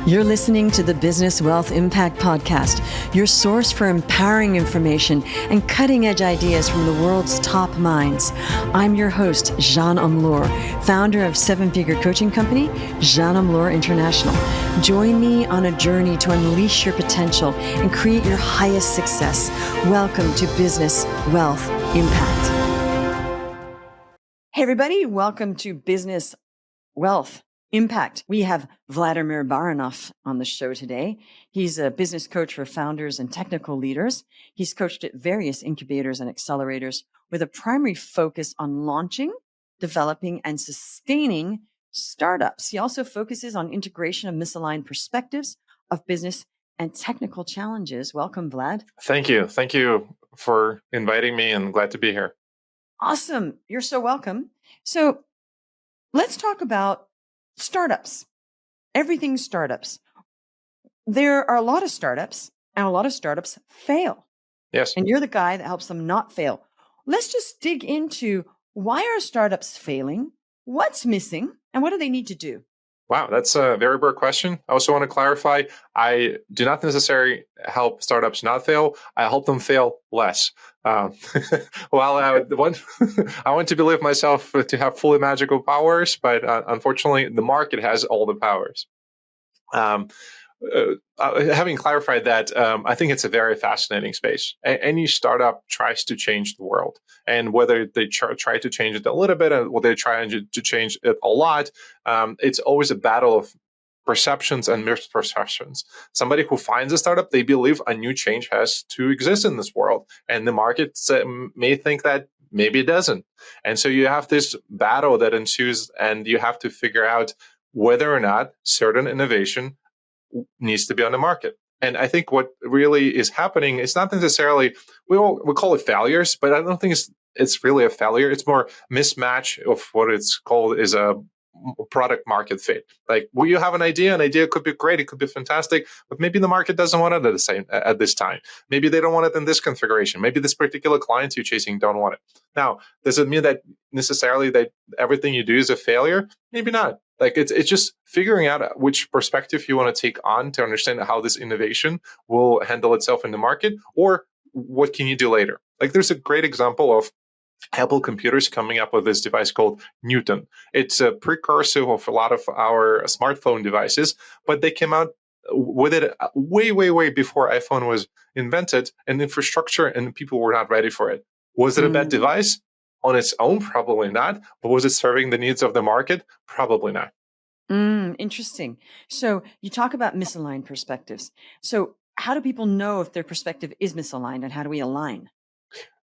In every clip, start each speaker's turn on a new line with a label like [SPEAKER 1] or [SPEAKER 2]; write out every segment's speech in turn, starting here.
[SPEAKER 1] You're listening to the Business Wealth Impact Podcast, your source for empowering information and cutting-edge ideas from the world's top minds. I'm your host, Jeanne Amlour, founder of seven-figure coaching company, Jeanne Amlour International. Join me on a journey to unleash your potential and create your highest success. Welcome to Business Wealth Impact. Hey, everybody. Welcome to Business Wealth Impact. We have Vladimir Baranov on the show today. He's a business coach for founders and technical leaders. He's coached at various incubators and accelerators with a primary focus on launching, developing, and sustaining startups. He also focuses on integration of misaligned perspectives of business and technical challenges. Welcome, Vlad.
[SPEAKER 2] Thank you. Thank you for inviting me, and glad to be here.
[SPEAKER 1] Awesome. You're so welcome. So let's talk about startups. Everything startups. There are a lot of startups, and a lot of startups fail.
[SPEAKER 2] Yes.
[SPEAKER 1] And you're the guy that helps them not fail. Let's just dig into why are startups failing? What's missing? And what do they need to do?
[SPEAKER 2] Wow, that's a very broad question. I also want to clarify, I do not necessarily help startups not fail. I help them fail less. Well, I want to believe myself to have fully magical powers, but unfortunately, the market has all the powers. Having clarified that, I think it's a very fascinating space. Any startup tries to change the world, and whether they try to change it a little bit or whether they try to change it a lot, it's always a battle of perceptions and misperceptions. Somebody who finds a startup, they believe a new change has to exist in this world, and the market may think that maybe it doesn't. And so you have this battle that ensues, and you have to figure out whether or not certain innovation needs to be on the market. And I think what really is happening is not necessarily, we call it failures, but I don't think it's really a failure. It's more mismatch of what it's called is a product market fit. Like, well, you have an idea could be great, it could be fantastic, but maybe the market doesn't want it at this time. Maybe they don't want it in this configuration. Maybe this particular client you're chasing don't want it. Now, does it mean that necessarily that everything you do is a failure? Maybe not. Like, it's just figuring out which perspective you want to take on to understand how this innovation will handle itself in the market, or what can you do later. Like, there's a great example of Apple computers coming up with this device called Newton. It's a precursor of a lot of our smartphone devices, but they came out with it way, way, way before iPhone was invented, and infrastructure and people were not ready for it. Was it a bad device? On its own, probably not. But was it serving the needs of the market? Probably not.
[SPEAKER 1] Interesting. So you talk about misaligned perspectives. So how do people know if their perspective is misaligned, and how do we align?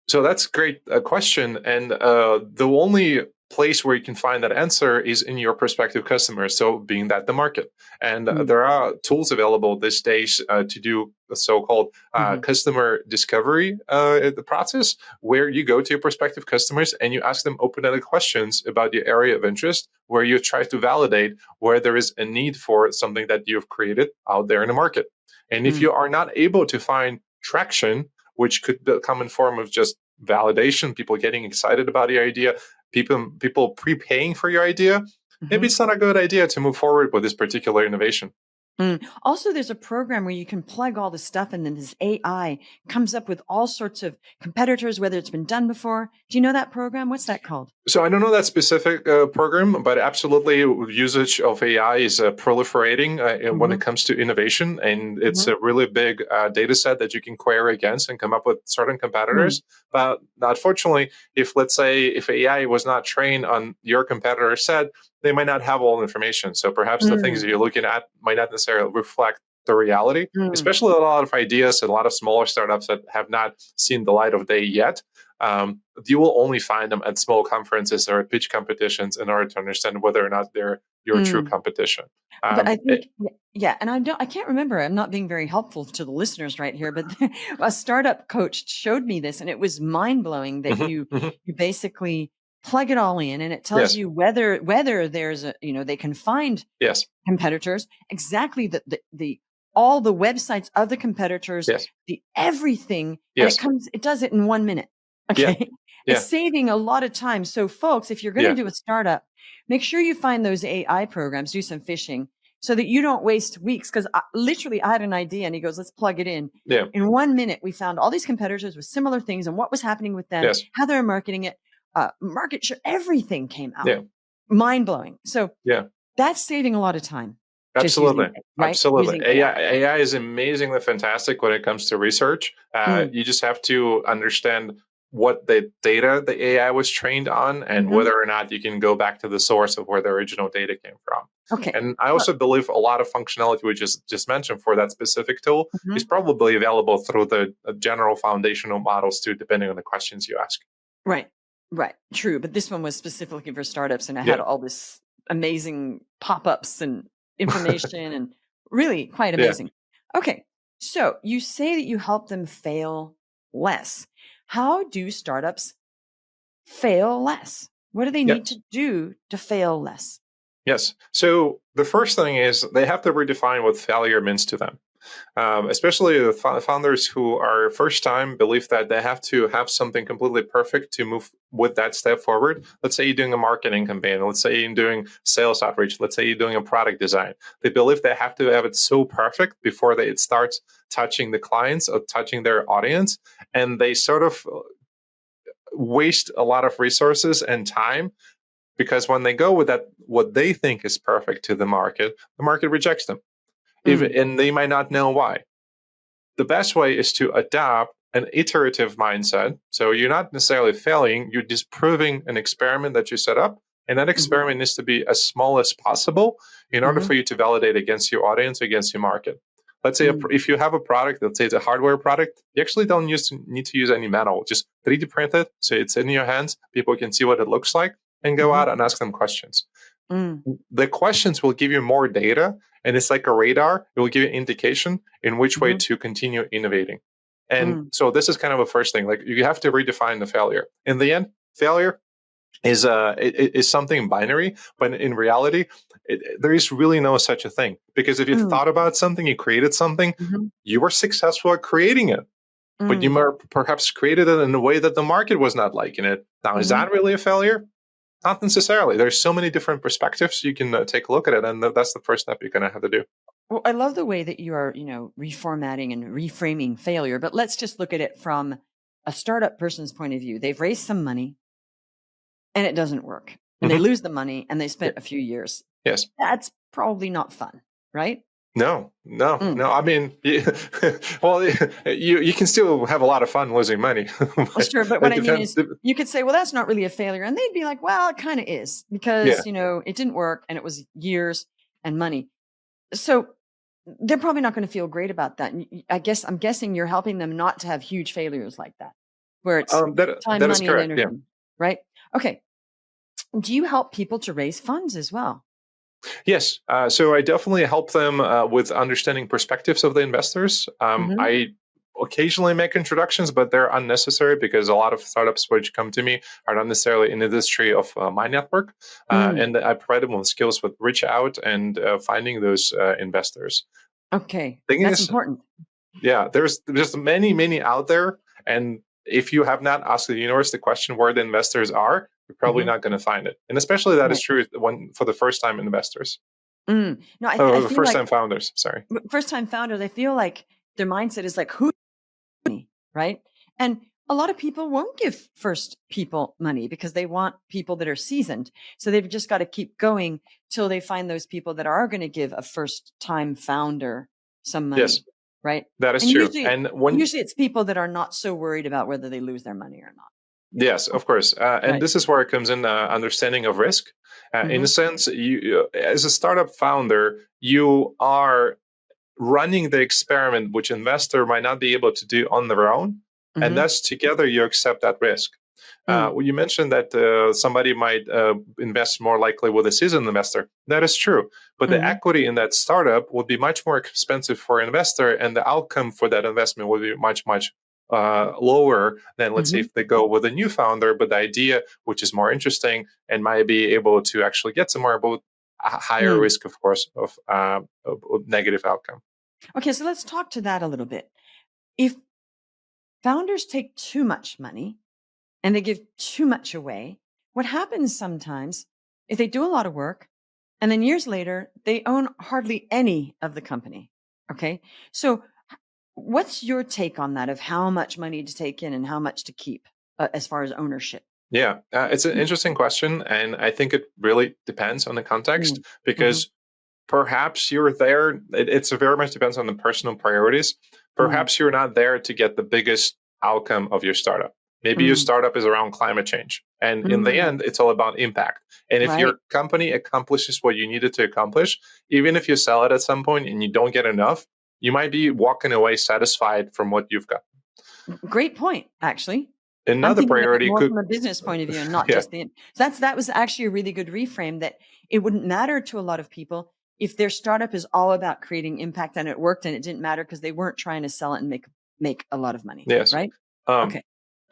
[SPEAKER 2] So that's a great question. And the only place where you can find that answer is in your prospective customers, so being that the market. And there are tools available these days to do the so-called customer discovery the process, where you go to your prospective customers and you ask them open-ended questions about your area of interest, where you try to validate where there is a need for something that you've created out there in the market. And if you are not able to find traction, which could come in form of just validation, people getting excited about your idea, people prepaying for your idea, maybe it's not a good idea to move forward with this particular innovation.
[SPEAKER 1] Also, there's a program where you can plug all the stuff, and then this AI comes up with all sorts of competitors, whether it's been done before. Do you know that program? What's that called?
[SPEAKER 2] So I don't know that specific program, but absolutely usage of AI is proliferating when it comes to innovation. And it's a really big data set that you can query against and come up with certain competitors. But unfortunately, if AI was not trained on your competitor set, they might not have all the information. So perhaps the things that you're looking at might not necessarily reflect the reality, especially a lot of ideas and a lot of smaller startups that have not seen the light of day yet. You will only find them at small conferences or at pitch competitions in order to understand whether or not they're your true competition.
[SPEAKER 1] But I think, and I can't remember. I'm not being very helpful to the listeners right here, but a startup coach showed me this, and it was mind blowing that you basically plug it all in, and it tells you whether there's they can find competitors, exactly the all the websites of the competitors, the everything, and it does it in 1 minute. Okay. It's saving a lot of time. So folks, if you're going to do a startup, make sure you find those AI programs, do some fishing, so that you don't waste weeks. Because literally, I had an idea, and he goes, "Let's plug it in."
[SPEAKER 2] Yeah.
[SPEAKER 1] In 1 minute, we found all these competitors with similar things and what was happening with them,
[SPEAKER 2] Yes.
[SPEAKER 1] how they're marketing it, market share, everything came out.
[SPEAKER 2] Yeah.
[SPEAKER 1] Mind blowing. So
[SPEAKER 2] Yeah.
[SPEAKER 1] that's saving a lot of time. Just
[SPEAKER 2] Absolutely.
[SPEAKER 1] using it, right?
[SPEAKER 2] Absolutely.
[SPEAKER 1] Using
[SPEAKER 2] AI is amazingly fantastic when it comes to research.
[SPEAKER 1] Mm.
[SPEAKER 2] You just have to understand what the data the AI was trained on and
[SPEAKER 1] Mhm.
[SPEAKER 2] whether or not you can go back to the source of where the original data came from.
[SPEAKER 1] Okay.
[SPEAKER 2] And I also believe a lot of functionality we just mentioned for that specific tool is
[SPEAKER 1] Mhm.
[SPEAKER 2] probably available through the general foundational models too, depending on the questions you ask.
[SPEAKER 1] Right. Right. True. But this one was specifically for startups, and I had
[SPEAKER 2] Yeah.
[SPEAKER 1] all this amazing pop-ups and information and really quite
[SPEAKER 2] Yeah.
[SPEAKER 1] amazing. Okay. So you say that you help them fail less. How do startups fail less? What do they need
[SPEAKER 2] Yes.
[SPEAKER 1] to do to fail less?
[SPEAKER 2] Yes. So the first thing is they have to redefine what failure means to them. Especially the founders who are first time believe that they have to have something completely perfect to move with that step forward. Let's say you're doing a marketing campaign. Let's say you're doing sales outreach. Let's say you're doing a product design. They believe they have to have it so perfect before it starts touching the clients or touching their audience. And they sort of waste a lot of resources and time because when they go with that, what they think is perfect to the market rejects them.
[SPEAKER 1] Mm.
[SPEAKER 2] And they might not know why. The best way is to adopt an iterative mindset. So you're not necessarily failing, you're just proving an experiment that you set up. And that
[SPEAKER 1] Mhm.
[SPEAKER 2] experiment needs to be as small as possible in order
[SPEAKER 1] Mhm.
[SPEAKER 2] for you to validate against your audience, against your market. Let's say
[SPEAKER 1] Mm.
[SPEAKER 2] if you have a product, let's say it's a hardware product, you actually don't need to use any metal. Just 3D print it so it's in your hands. People can see what it looks like and go
[SPEAKER 1] Mhm.
[SPEAKER 2] out and ask them questions.
[SPEAKER 1] Mm.
[SPEAKER 2] The questions will give you more data, and it's like a radar. It will give you an indication in which way
[SPEAKER 1] Mhm.
[SPEAKER 2] to continue innovating. And
[SPEAKER 1] Mm.
[SPEAKER 2] so this is kind of a first thing. Like you have to redefine the failure. In the end, failure is something binary, but in reality, there is really no such a thing. Because if you
[SPEAKER 1] Mm.
[SPEAKER 2] thought about something, you created something,
[SPEAKER 1] Mhm.
[SPEAKER 2] you were successful at creating it, but you
[SPEAKER 1] Mm.
[SPEAKER 2] might perhaps created it in a way that the market was not liking it. Now, is
[SPEAKER 1] Mhm.
[SPEAKER 2] that really a failure? Not necessarily. There's so many different perspectives you can take a look at it, and that's the first step you're going to have to do.
[SPEAKER 1] Well, I love the way that you are, reformatting and reframing failure, but let's just look at it from a startup person's point of view. They've raised some money and it doesn't work, and they
[SPEAKER 2] Hmm.
[SPEAKER 1] lose the money and they
[SPEAKER 2] Yeah.
[SPEAKER 1] spent a few years.
[SPEAKER 2] Yes.
[SPEAKER 1] That's probably not fun, right?
[SPEAKER 2] No. No.
[SPEAKER 1] Mm.
[SPEAKER 2] No. I mean, well, you can still have a lot of fun losing money.
[SPEAKER 1] Well,
[SPEAKER 2] But
[SPEAKER 1] sure. But what
[SPEAKER 2] it
[SPEAKER 1] I mean
[SPEAKER 2] depends.
[SPEAKER 1] is, you could say, well, that's not really a failure. And they'd be like, well, it kind of is
[SPEAKER 2] Yeah.
[SPEAKER 1] because, it didn't work and it was years and money. So they're probably not going to feel great about that. And I'm guessing you're helping them not to have huge failures like that, where it's time,
[SPEAKER 2] That is
[SPEAKER 1] money, and
[SPEAKER 2] correct. Yeah.
[SPEAKER 1] energy, right? Okay. Do you help people to raise funds as well?
[SPEAKER 2] Yes. So I definitely help them with understanding perspectives of the investors.
[SPEAKER 1] Hmm.
[SPEAKER 2] I occasionally make introductions, but they're unnecessary because a lot of startups which come to me are not necessarily in the industry of my network.
[SPEAKER 1] Mm.
[SPEAKER 2] And I provide them with skills with reach out and finding those investors.
[SPEAKER 1] Okay.
[SPEAKER 2] Thing
[SPEAKER 1] That's
[SPEAKER 2] is,
[SPEAKER 1] important.
[SPEAKER 2] yeah, there's many out there, and if you have not asked the universe the question where the investors are, you're probably
[SPEAKER 1] Hmm.
[SPEAKER 2] not going to find it. And especially that is
[SPEAKER 1] Right.
[SPEAKER 2] true when for the first time investors.
[SPEAKER 1] Mm. No, I
[SPEAKER 2] Oh, the
[SPEAKER 1] feel
[SPEAKER 2] first
[SPEAKER 1] like
[SPEAKER 2] time founders. Sorry.
[SPEAKER 1] first time founders, I feel like their mindset is like, who me, right? And a lot of people won't give first people money because they want people that are seasoned. So they've just got to keep going till they find those people that are going to give a first time founder some
[SPEAKER 2] Yes,
[SPEAKER 1] money, right?
[SPEAKER 2] that is
[SPEAKER 1] And
[SPEAKER 2] true. And when
[SPEAKER 1] usually it's people that are not so worried about whether they lose their money or not.
[SPEAKER 2] yes, of course, and
[SPEAKER 1] Right.
[SPEAKER 2] this is where it comes in understanding of risk. In a
[SPEAKER 1] Hmm.
[SPEAKER 2] sense, you as a startup founder, you are running the experiment which investor might not be able to do on their own, and
[SPEAKER 1] Hmm.
[SPEAKER 2] thus together you accept that risk.
[SPEAKER 1] Mm.
[SPEAKER 2] You mentioned that somebody might invest more likely with a seasoned investor. That is true, but the
[SPEAKER 1] Hmm.
[SPEAKER 2] equity in that startup would be much more expensive for an investor, and the outcome for that investment would be much lower than, let's say,
[SPEAKER 1] Hmm.
[SPEAKER 2] if they go with a new founder, but the idea which is more interesting and might be able to actually get somewhere, but a higher
[SPEAKER 1] Mm.
[SPEAKER 2] risk, of course, of negative outcome.
[SPEAKER 1] Okay. So let's talk to that a little bit. If founders take too much money, and they give too much away. What happens sometimes is they do a lot of work And then years later, they own hardly any of the company. Okay. So what's your take on that of how much money to take in and how much to keep as far as ownership?
[SPEAKER 2] Yeah, it's an interesting question, and I think it really depends on the context
[SPEAKER 1] Mm-hmm.
[SPEAKER 2] because perhaps you're there. It's very much depends on the personal priorities.
[SPEAKER 1] Mm,
[SPEAKER 2] Perhaps you're not there to get the biggest outcome of your startup. Maybe your
[SPEAKER 1] mm,
[SPEAKER 2] startup is around climate change. And in the
[SPEAKER 1] mm,
[SPEAKER 2] end, it's all about impact. And if
[SPEAKER 1] right.
[SPEAKER 2] your company accomplishes what you needed to accomplish, even if you sell it at some point and you don't get enough, you might be walking away satisfied from what you've got.
[SPEAKER 1] Great point, actually. I'm
[SPEAKER 2] Another
[SPEAKER 1] thinking of it
[SPEAKER 2] priority
[SPEAKER 1] more
[SPEAKER 2] could,
[SPEAKER 1] from a business point of view and not
[SPEAKER 2] yeah,
[SPEAKER 1] just the. So that was actually a really good reframe that it wouldn't matter to a lot of people if their startup is all about creating impact and it worked and it didn't matter because they weren't trying to sell it and make a lot of money,
[SPEAKER 2] yes.
[SPEAKER 1] right?
[SPEAKER 2] Um,
[SPEAKER 1] Okay.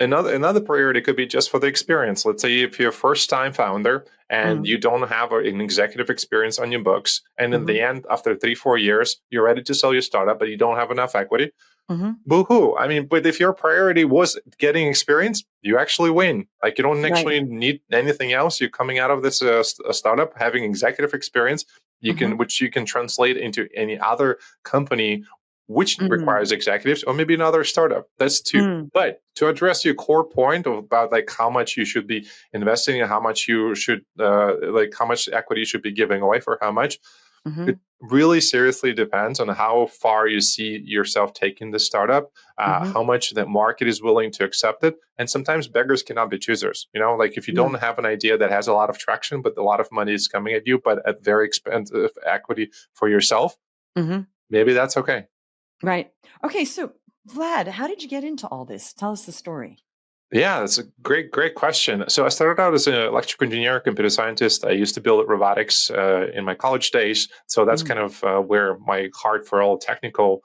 [SPEAKER 2] another priority could be just for the experience. Let's say if you're a first time founder and
[SPEAKER 1] Mm-hmm.
[SPEAKER 2] you don't have an executive experience on your books, and in
[SPEAKER 1] Mm-hmm.
[SPEAKER 2] the end, after 3-4 years, you're ready to sell your startup, but you don't have enough equity.
[SPEAKER 1] Mm-hmm.
[SPEAKER 2] Boo-hoo. I mean, but if your priority was getting experience, you actually win. Like you don't
[SPEAKER 1] Right.
[SPEAKER 2] actually need anything else. You're coming out of this startup having executive experience,
[SPEAKER 1] Mm-hmm.
[SPEAKER 2] which you can translate into any other company which
[SPEAKER 1] Mm-hmm.
[SPEAKER 2] requires executives, or maybe another startup. That's two. But to address your core point about like how much you should be investing and how much you should like how much equity you should be giving away for how much,
[SPEAKER 1] Mm-hmm.
[SPEAKER 2] it really seriously depends on how far you see yourself taking the startup,
[SPEAKER 1] Mm-hmm.
[SPEAKER 2] how much the market is willing to accept it. And sometimes beggars cannot be choosers. Like if you
[SPEAKER 1] Mm-hmm.
[SPEAKER 2] don't have an idea that has a lot of traction, but a lot of money is coming at you, but at very expensive equity for yourself,
[SPEAKER 1] Mm-hmm.
[SPEAKER 2] maybe that's okay.
[SPEAKER 1] Right. Okay. So Vlad, how did you get into all this? Tell us the story.
[SPEAKER 2] Yeah, that's a great question. So I started out as an electrical engineer, computer scientist. I used to build robotics in my college days. So that's
[SPEAKER 1] Mm.
[SPEAKER 2] kind of where my heart for all technical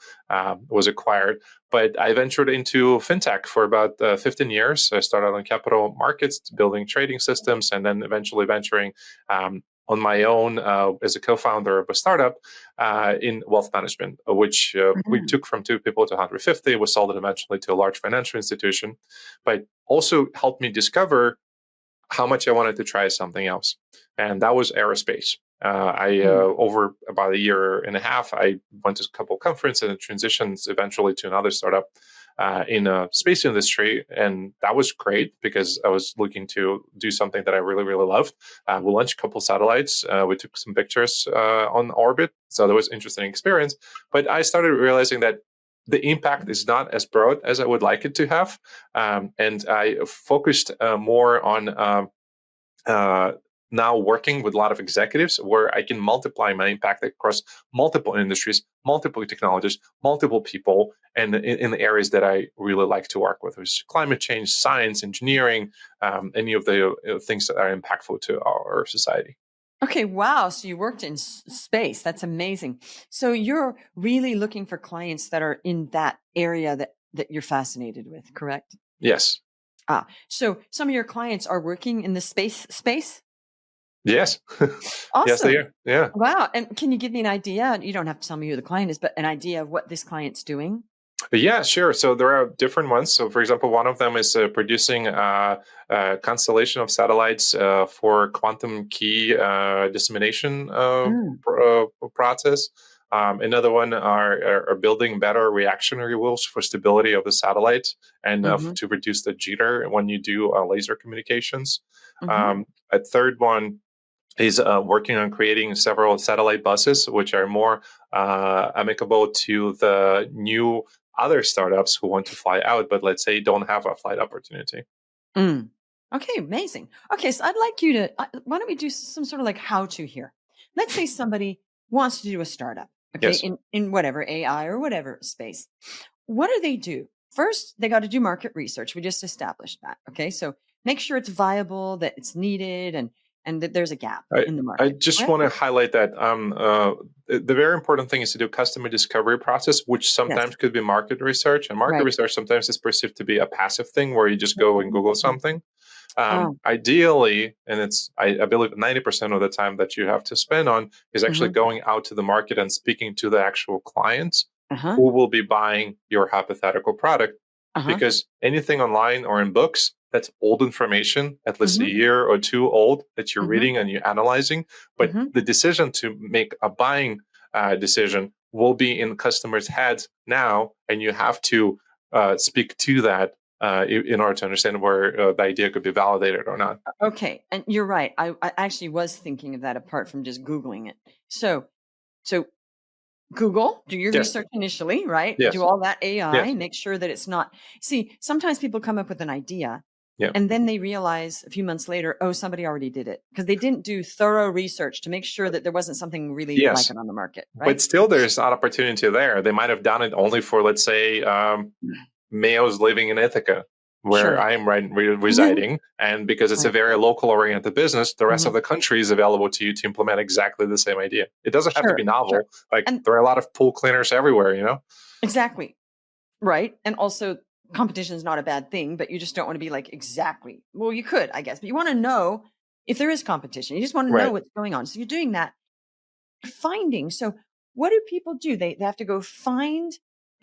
[SPEAKER 2] was acquired. But I ventured into fintech for about 15 years. I started on capital markets, building trading systems, and then eventually venturing on my own as a co-founder of a startup in wealth management, which we
[SPEAKER 1] Mm.
[SPEAKER 2] took from 2 people to 150. We sold it eventually to a large financial institution. But also helped me discover how much I wanted to try something else. And that was aerospace.
[SPEAKER 1] Mm.
[SPEAKER 2] Over about a year and a half, I went to a couple of conferences and transitioned eventually to another startup in a space industry. And that was great because I was looking to do something that I really loved. We launched a couple of satellites. We took some pictures on orbit. So that was an interesting experience. But I started realizing that the impact is not as broad as I would like it to have. And I focused more on uh, now working with a lot of executives where I can multiply my impact across multiple industries, multiple technologies, multiple people, and in the areas that I really like to work with, which is climate change, science, engineering, any of the things that are impactful to our society.
[SPEAKER 1] Okay, wow. So you worked in space. That's amazing. So you're really looking for clients that are in that area that you're fascinated with, correct?
[SPEAKER 2] Yes.
[SPEAKER 1] So some of your clients are working in the space?
[SPEAKER 2] Yes. Yes, they
[SPEAKER 1] Awesome.
[SPEAKER 2] are. Yeah.
[SPEAKER 1] Wow. And can you give me an idea? You don't have to tell me who the client is, but an idea of what this client's doing?
[SPEAKER 2] Yeah, sure. So there are different ones. So, for example, one of them is producing a constellation of satellites for quantum key dissemination
[SPEAKER 1] Mm,
[SPEAKER 2] process. Another one are building better reactionary wheels for stability of the satellite and
[SPEAKER 1] mm-hmm,
[SPEAKER 2] to reduce the jitter when you do laser communications.
[SPEAKER 1] mm-hmm,
[SPEAKER 2] A third one is working on creating several satellite buses, which are more amicable to the new other startups who want to fly out, but let's say don't have a flight opportunity.
[SPEAKER 1] mm. Okay, amazing. Okay, so I'd like you to, why don't we do some sort of like how to here? Let's say somebody wants to do a startup, okay,
[SPEAKER 2] Yes.
[SPEAKER 1] in whatever AI or whatever space. What do they do? First, they got to do market research. We just established that. Okay. So make sure it's viable, that it's needed, and that there's a gap
[SPEAKER 2] I,
[SPEAKER 1] in the
[SPEAKER 2] I
[SPEAKER 1] market,
[SPEAKER 2] just
[SPEAKER 1] correct?
[SPEAKER 2] want to highlight that the very important thing is to do customer discovery process, which
[SPEAKER 1] Yes.
[SPEAKER 2] sometimes could be market research. And market
[SPEAKER 1] Right.
[SPEAKER 2] research sometimes is perceived to be a passive thing where you just go and Google something.
[SPEAKER 1] Oh,
[SPEAKER 2] Ideally, and I believe 90% of the time that you have to spend on is actually
[SPEAKER 1] mm-hmm.
[SPEAKER 2] going out to the market and speaking to the actual clients
[SPEAKER 1] Uh-huh.
[SPEAKER 2] who will be buying your hypothetical product.
[SPEAKER 1] Uh-huh.
[SPEAKER 2] Because anything online or in books, that's old information, at least a
[SPEAKER 1] Mm-hmm.
[SPEAKER 2] year or two old, that you're
[SPEAKER 1] Mm-hmm.
[SPEAKER 2] reading and you're analyzing. But
[SPEAKER 1] Mm-hmm.
[SPEAKER 2] the decision to make a buying decision will be in customers' heads now, and you have to speak to that in order to understand where the idea could be validated or not.
[SPEAKER 1] Okay, and you're right. I actually was thinking of that apart from just Googling it. So Google, do your
[SPEAKER 2] Yes,
[SPEAKER 1] research initially, right? Do
[SPEAKER 2] yes,
[SPEAKER 1] all that AI,
[SPEAKER 2] yes,
[SPEAKER 1] make sure that it's not. See, sometimes people come up with an idea
[SPEAKER 2] yeah,
[SPEAKER 1] and then they realize a few months later, oh, somebody already did it because they didn't do thorough research to make sure that there wasn't something really like
[SPEAKER 2] yes.
[SPEAKER 1] it on the market,
[SPEAKER 2] But
[SPEAKER 1] right?
[SPEAKER 2] still, there's not opportunity there. They might have done it only for, let's say, males living in Ithaca, where
[SPEAKER 1] Sure.
[SPEAKER 2] I am residing. And because it's a
[SPEAKER 1] Right.
[SPEAKER 2] very local oriented business, the rest of
[SPEAKER 1] Mhm.
[SPEAKER 2] the country is available to you to implement exactly the same idea. It doesn't have to
[SPEAKER 1] Sure.
[SPEAKER 2] be
[SPEAKER 1] Sure.
[SPEAKER 2] novel. Like,
[SPEAKER 1] And
[SPEAKER 2] there are a lot of pool cleaners everywhere.
[SPEAKER 1] exactly. Right. And also, competition is not a bad thing, but you just don't want to be like, exactly. Well, you could, I guess, but you want to know if there is competition. You just want to know
[SPEAKER 2] Right.
[SPEAKER 1] what's going on. So you're doing that finding. So what do people do? They have to go find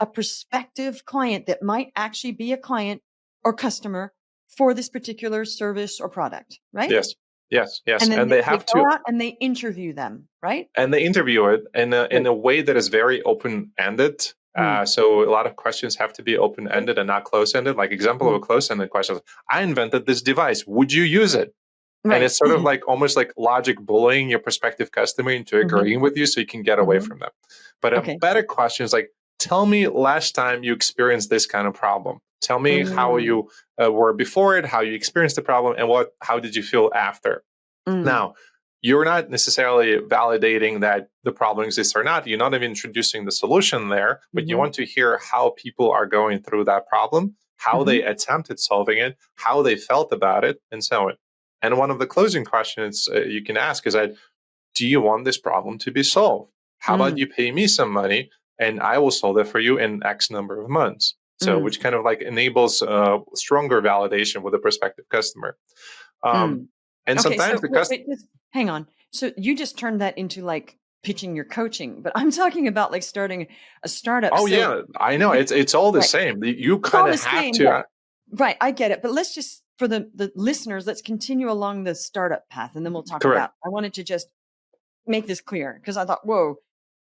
[SPEAKER 1] a prospective client that might actually be a client or customer for this particular service or product, right?
[SPEAKER 2] Yes. Yes. Yes.
[SPEAKER 1] And then
[SPEAKER 2] And they
[SPEAKER 1] they
[SPEAKER 2] have
[SPEAKER 1] go
[SPEAKER 2] to,
[SPEAKER 1] out and they interview them, right?
[SPEAKER 2] and they interview it in
[SPEAKER 1] Right.
[SPEAKER 2] a way that is very open ended.
[SPEAKER 1] Mm,
[SPEAKER 2] So a lot of questions have to be open ended and not close ended. Like example of a
[SPEAKER 1] mm,
[SPEAKER 2] close ended question: I invented this device. Would you use it? And
[SPEAKER 1] right.
[SPEAKER 2] it's sort of like almost like logic bullying your prospective customer into
[SPEAKER 1] Hmm.
[SPEAKER 2] agreeing with you so you can get away
[SPEAKER 1] Hmm.
[SPEAKER 2] from them. But a
[SPEAKER 1] Okay.
[SPEAKER 2] better question is like, tell me last time you experienced this kind of problem. Tell me how
[SPEAKER 1] Mm,
[SPEAKER 2] you were before it, how you experienced the problem, and how did you feel after.
[SPEAKER 1] mm,
[SPEAKER 2] Now, you're not necessarily validating that the problem exists or not. You're not even introducing the solution there, but you
[SPEAKER 1] hmm.
[SPEAKER 2] want to hear how people are going through that problem, how
[SPEAKER 1] Hmm.
[SPEAKER 2] they attempted solving it, how they felt about it, and so on. And one of the closing questions you can ask is that, do you want this problem to be solved? How about
[SPEAKER 1] Mm,
[SPEAKER 2] you pay me some money and I will solve it for you in X number of months? So,
[SPEAKER 1] mm,
[SPEAKER 2] which kind of like enables stronger validation with a prospective customer. Um,
[SPEAKER 1] mm.
[SPEAKER 2] and
[SPEAKER 1] Okay,
[SPEAKER 2] sometimes
[SPEAKER 1] so
[SPEAKER 2] the
[SPEAKER 1] wait,
[SPEAKER 2] customer,
[SPEAKER 1] wait, just hang on. So you just turned that into like pitching your coaching, but I'm talking about like starting a startup.
[SPEAKER 2] oh
[SPEAKER 1] So
[SPEAKER 2] yeah, I know
[SPEAKER 1] if,
[SPEAKER 2] it's all the
[SPEAKER 1] right,
[SPEAKER 2] same. You
[SPEAKER 1] it's
[SPEAKER 2] kind
[SPEAKER 1] all
[SPEAKER 2] of
[SPEAKER 1] the
[SPEAKER 2] have
[SPEAKER 1] same,
[SPEAKER 2] to.
[SPEAKER 1] but right, I get it. But let's just for the listeners, let's continue along the startup path, and then we'll talk
[SPEAKER 2] Correct.
[SPEAKER 1] about. I wanted to just make this clear because I thought, whoa,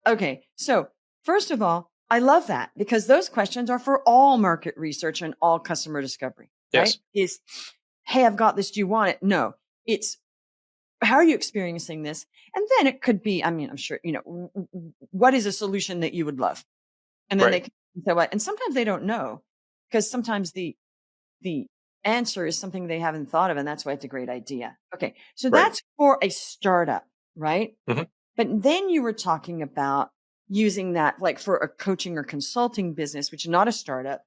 [SPEAKER 1] okay. So first of all, I love that because those questions are for all market research and all customer discovery. Right?
[SPEAKER 2] Yes.
[SPEAKER 1] Is hey, I've got this. Do you want it? No, it's how are you experiencing this? And then it could be, I mean, I'm sure, what is a solution that you would love? And then they
[SPEAKER 2] Right.
[SPEAKER 1] can say what, and sometimes they don't know because sometimes the answer is something they haven't thought of. And that's why it's a great idea. Okay. So
[SPEAKER 2] Right.
[SPEAKER 1] that's for a startup, right?
[SPEAKER 2] Hmm.
[SPEAKER 1] But then you were talking about using that like for a coaching or consulting business, which is not a startup,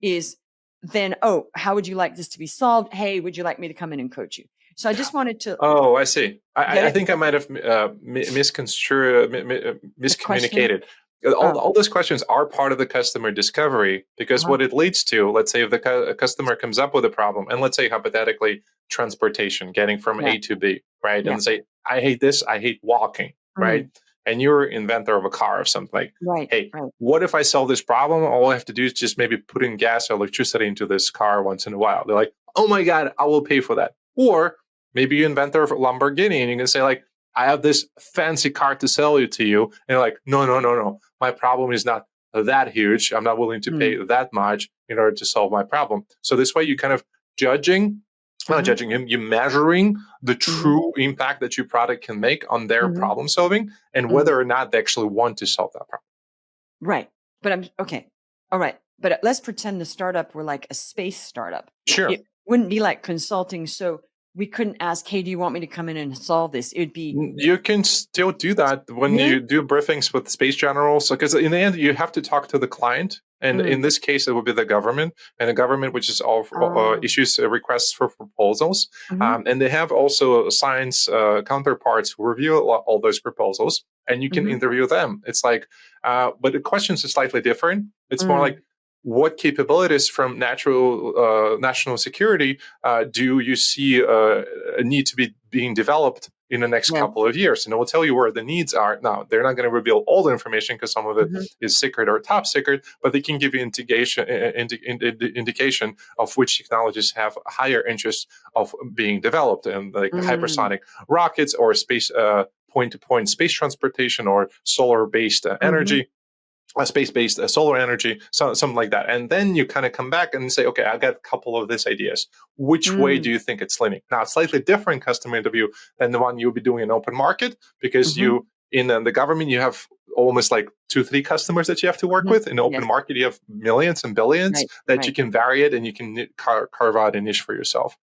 [SPEAKER 1] is then, oh, how would you like this to be solved? Hey, would you like me to come in and coach you? So I just wanted to
[SPEAKER 2] Oh, I see.
[SPEAKER 1] get
[SPEAKER 2] I
[SPEAKER 1] it.
[SPEAKER 2] think I might have misconstrued,
[SPEAKER 1] The question.
[SPEAKER 2] miscommunicated.
[SPEAKER 1] Oh,
[SPEAKER 2] All those questions are part of the customer discovery because
[SPEAKER 1] uh-huh.
[SPEAKER 2] what it leads to, let's say if the customer comes up with a problem, and let's say hypothetically transportation, getting from
[SPEAKER 1] Yeah,
[SPEAKER 2] A to B, right?
[SPEAKER 1] yeah.
[SPEAKER 2] And say, I hate this, I hate walking, right?
[SPEAKER 1] Mm,
[SPEAKER 2] And you're inventor of a car or something like,
[SPEAKER 1] right,
[SPEAKER 2] hey,
[SPEAKER 1] right.
[SPEAKER 2] what if I solve this problem? All I have to do is just maybe put in gas or electricity into this car once in a while. They're like, oh my God, I will pay for that. Or maybe you invent a Lamborghini and you can say like, I have this fancy car to sell you to you. And you're like, no, no, no, no. My problem is not that huge. I'm not willing to pay
[SPEAKER 1] Mm,
[SPEAKER 2] that much in order to solve my problem. So this way you kind of judging, not
[SPEAKER 1] mhm,
[SPEAKER 2] judging him, you measuring the
[SPEAKER 1] mhm,
[SPEAKER 2] true impact that your product can make on their
[SPEAKER 1] mhm,
[SPEAKER 2] problem solving and
[SPEAKER 1] mm.
[SPEAKER 2] whether or not they actually want to solve that problem.
[SPEAKER 1] Right. But I'm okay. All right. But let's pretend the startup were like a space startup.
[SPEAKER 2] Sure.
[SPEAKER 1] It wouldn't be like consulting. So we couldn't ask, hey, do you want me to come in and solve this? It would be
[SPEAKER 2] You can still do that when you
[SPEAKER 1] really?
[SPEAKER 2] do briefings with space generals, because in the end, you have to talk to the client. And in
[SPEAKER 1] Mm,
[SPEAKER 2] this case, it would be the government, and the government, which is all
[SPEAKER 1] um,
[SPEAKER 2] issues requests for proposals,
[SPEAKER 1] mhm,
[SPEAKER 2] and they have also science counterparts who review all those proposals, and you can
[SPEAKER 1] mhm,
[SPEAKER 2] interview them. It's like, but the questions are slightly different. It's more like,
[SPEAKER 1] mm,
[SPEAKER 2] what capabilities from national security do you see need to be being developed in the next
[SPEAKER 1] Yeah.
[SPEAKER 2] couple of years, and it will tell you where the needs are. Now, they're not going to reveal all the information because some of it
[SPEAKER 1] Mhm.
[SPEAKER 2] is secret or top secret, but they can give you indication of which technologies have higher interest of being developed, and like
[SPEAKER 1] Mm.
[SPEAKER 2] hypersonic rockets or space point-to-point space transportation or solar-based
[SPEAKER 1] Mhm.
[SPEAKER 2] energy, space-based solar energy, something like that. And then you kind of come back and say, okay, I got a couple of these ideas. Which way do
[SPEAKER 1] Mm.
[SPEAKER 2] you think it's leaning? Now, it's slightly different customer interview than the one you'll be doing in open market, because
[SPEAKER 1] Mhm.
[SPEAKER 2] you in the government, you have almost like 2-3 customers that you have to work
[SPEAKER 1] Mhm.
[SPEAKER 2] with. In the open
[SPEAKER 1] Yes.
[SPEAKER 2] market, you have millions and billions
[SPEAKER 1] Right.
[SPEAKER 2] that you
[SPEAKER 1] Right.
[SPEAKER 2] can vary it, and you can carve out a niche for yourself.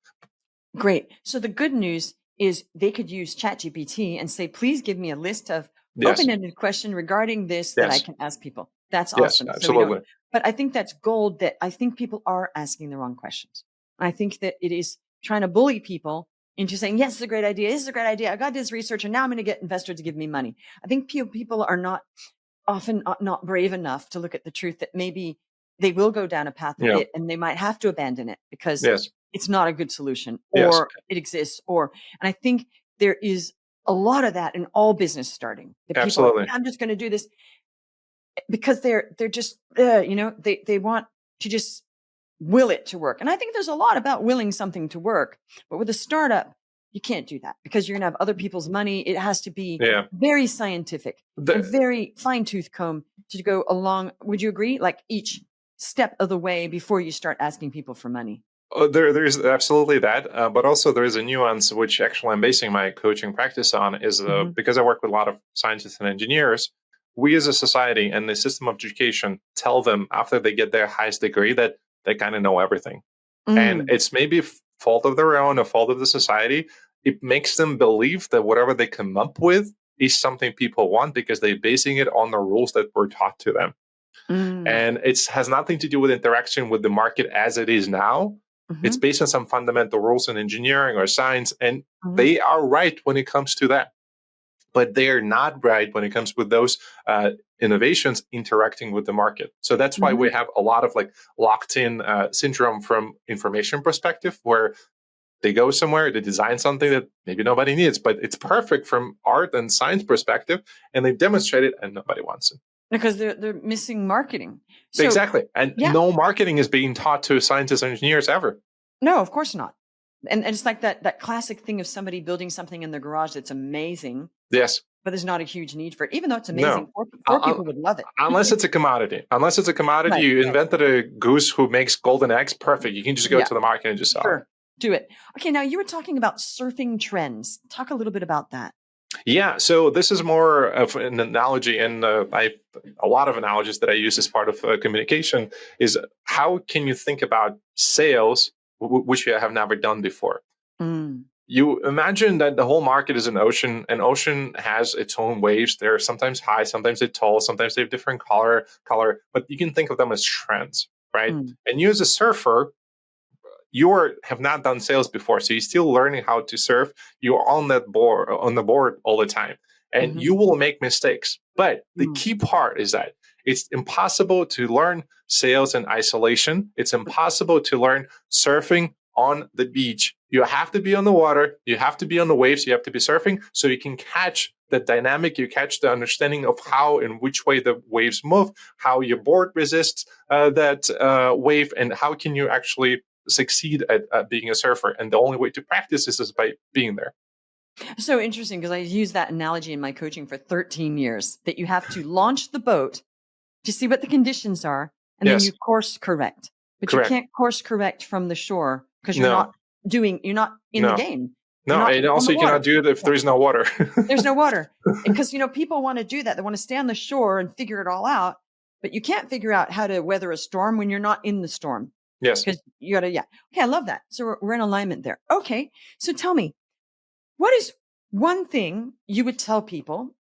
[SPEAKER 1] Great. So the good news is they could use ChatGPT and say, please give me a list of
[SPEAKER 2] Yes,
[SPEAKER 1] open-ended question regarding this that I
[SPEAKER 2] yes,
[SPEAKER 1] can ask people. That's
[SPEAKER 2] yes,
[SPEAKER 1] awesome. So we don't,
[SPEAKER 2] absolutely.
[SPEAKER 1] but I think that's gold, that I think people are asking the wrong questions. I think that it is trying to bully people into saying, yes, it's a great idea. This is a great idea. I got this research and now I'm going to get investors to give me money. I think people are not often not brave enough to look at the truth that maybe they will go down a path of
[SPEAKER 2] Yeah,
[SPEAKER 1] it and they might have to abandon it because
[SPEAKER 2] yes,
[SPEAKER 1] it's not a good solution,
[SPEAKER 2] yes,
[SPEAKER 1] or it exists, and I think there is a lot of that in all business starting. The people are like,
[SPEAKER 2] absolutely.
[SPEAKER 1] yeah, I'm just going to do this because they're just they want to just will it to work. And I think there's a lot about willing something to work, but with a startup, you can't do that because you're going to have other people's money. It has to be
[SPEAKER 2] Yeah.
[SPEAKER 1] very scientific and
[SPEAKER 2] The,
[SPEAKER 1] very fine tooth comb to go along. Would you agree? Like each step of the way before you start asking people for money.
[SPEAKER 2] There's absolutely that, but also there is a nuance which actually I'm basing my coaching practice on. Is
[SPEAKER 1] Hmm.
[SPEAKER 2] because I work with a lot of scientists and engineers. We as a society and the system of education tell them after they get their highest degree that they kind of know everything, and
[SPEAKER 1] Mm,
[SPEAKER 2] it's maybe fault of their own, a fault of the society. It makes them believe that whatever they come up with is something people want because they're basing it on the rules that were taught to them,
[SPEAKER 1] mm,
[SPEAKER 2] and it has nothing to do with interaction with the market as it is now. It's
[SPEAKER 1] hmm,
[SPEAKER 2] based on some fundamental rules in engineering or science, and
[SPEAKER 1] hmm,
[SPEAKER 2] they are right when it comes to that. But they are not right when it comes with those innovations interacting with the market. So that's why
[SPEAKER 1] hmm.
[SPEAKER 2] we have a lot of like locked in syndrome from information perspective, where they go somewhere, they design something that maybe nobody needs, but it's perfect from art and science perspective, and they demonstrate it, and nobody wants it.
[SPEAKER 1] Because they're missing marketing. So
[SPEAKER 2] Exactly, and
[SPEAKER 1] yeah,
[SPEAKER 2] no marketing is being taught to scientists and engineers ever.
[SPEAKER 1] no, of course not. And it's like that classic thing of somebody building something in their garage that's amazing,
[SPEAKER 2] Yes.
[SPEAKER 1] but there's not a huge need for it. Even though it's amazing,
[SPEAKER 2] No.
[SPEAKER 1] four people would love it.
[SPEAKER 2] Unless it's a commodity. Unless it's a commodity,
[SPEAKER 1] Right,
[SPEAKER 2] you
[SPEAKER 1] right.
[SPEAKER 2] invented a goose who makes golden eggs. Perfect. You can just go
[SPEAKER 1] Yeah,
[SPEAKER 2] to the market and just sell it.
[SPEAKER 1] sure. Do it. Okay, now you were talking about surfing trends. Talk a little bit about that.
[SPEAKER 2] Yeah. So this is more of an analogy, and I a lot of analogies that I use as part of communication is how can you think about sales, which you have never done before.
[SPEAKER 1] Mm,
[SPEAKER 2] You imagine that the whole market is an ocean. An ocean has its own waves. They're sometimes high, sometimes they're tall, sometimes they have different color, but you can think of them as trends, right?
[SPEAKER 1] mm,
[SPEAKER 2] And you as a surfer, have not done sales before, so you're still learning how to surf. You're on the board all the time, and
[SPEAKER 1] mhm,
[SPEAKER 2] you will make mistakes. But the
[SPEAKER 1] mm.
[SPEAKER 2] key part is that it's impossible to learn sales in isolation. It's impossible to learn surfing on the beach. You have to be on the water, you have to be on the waves, you have to be surfing so you can catch the dynamic, you catch the understanding of how and which way the waves move, how your board resists that wave, and how can you actually succeed at being a surfer. And the only way to practice this is by being there.
[SPEAKER 1] So interesting because I use that analogy in my coaching for 13 years that you have to launch the boat to see what the conditions are, and then you
[SPEAKER 2] Yes,
[SPEAKER 1] course correct. But you
[SPEAKER 2] correct.
[SPEAKER 1] can't course correct from the shore because
[SPEAKER 2] No,
[SPEAKER 1] you're not in the
[SPEAKER 2] no,
[SPEAKER 1] game. You're
[SPEAKER 2] no.
[SPEAKER 1] not
[SPEAKER 2] And
[SPEAKER 1] on
[SPEAKER 2] also,
[SPEAKER 1] the
[SPEAKER 2] you cannot
[SPEAKER 1] water.
[SPEAKER 2] do it if
[SPEAKER 1] Yeah.
[SPEAKER 2] there is no water.
[SPEAKER 1] There's no water. Because, people want to do that. They want to stay on the shore and figure it all out, but you can't figure out how to weather a storm when you're not in the storm
[SPEAKER 2] Yes.
[SPEAKER 1] because you got to, yeah. Okay. I love that. So we're in alignment there. Okay. So tell me, what is one thing you would tell people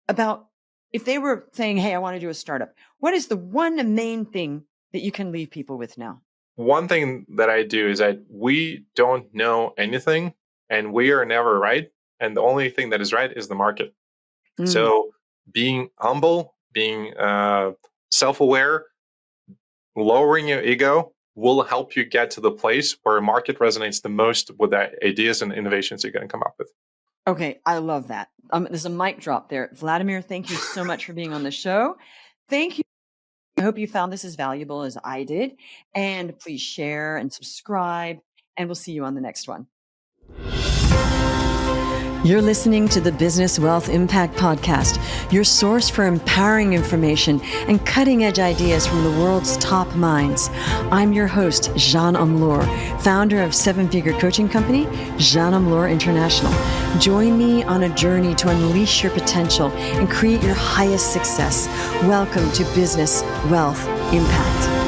[SPEAKER 1] about if they were saying, hey, I want to do a startup? What is the one main thing that you can leave people with now?
[SPEAKER 2] One thing that I do is that we don't know anything, and we are never right. And the only thing that is right is the market.
[SPEAKER 1] Mm.
[SPEAKER 2] So being humble, being self-aware, lowering your ego will help you get to the place where market resonates the most with the ideas and innovations you're going to come up with.
[SPEAKER 1] Okay, I love that. There's a mic drop there. Vladimir, thank you so much for being on the show. Thank you. I hope you found this as valuable as I did. And please share and subscribe, and we'll see you on the next one. You're listening to the Business Wealth Impact Podcast, your source for empowering information and cutting-edge ideas from the world's top minds. I'm your host, Jean Amlour, founder of seven-figure coaching company, Jean Amlour International. Join me on a journey to unleash your potential and create your highest success. Welcome to Business Wealth Impact.